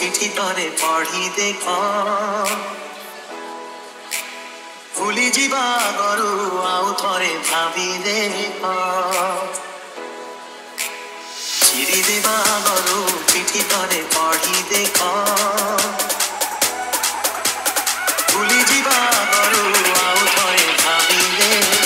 चिठी तरे पढ़ी देख भूली जीवा गरु आउ थरे भावी देख चिरी देवा गरु चिठी तरे पढ़ी देख भूली जीवा गरु आउ थरे भावी देख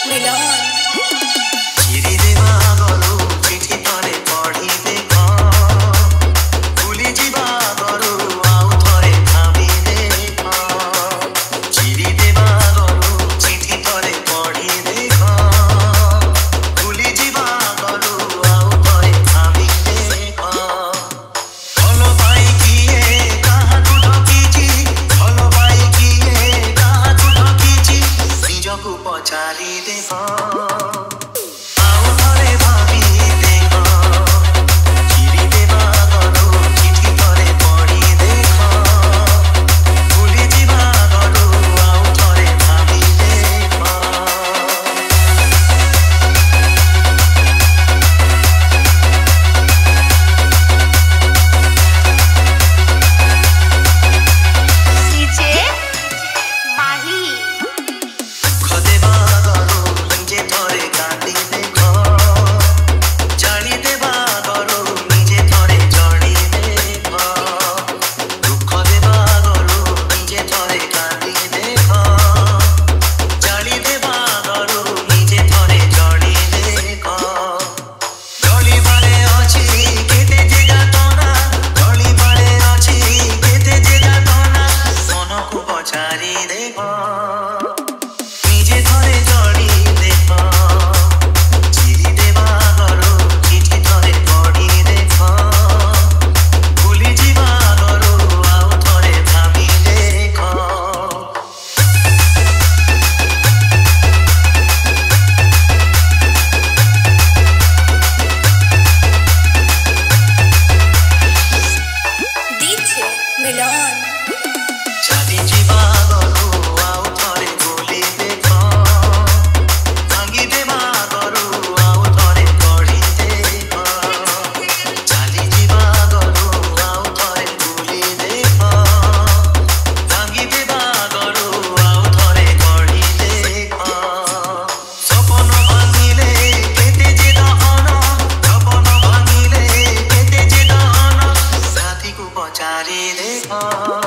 मिलन चिरी देवा गरु चिठी तरे पढ़ी देख भूली जीवा गरु आउ थरे भावी देख चिरी देवा गरु चिठी तरे पढ़ी देख भूली जीवा गरु आउ थरे भावी देख भल पाई किए काहाकु ठकिछि भल पाई किए काहाकु ठकिछि निजकु पचारि देख पचारि देख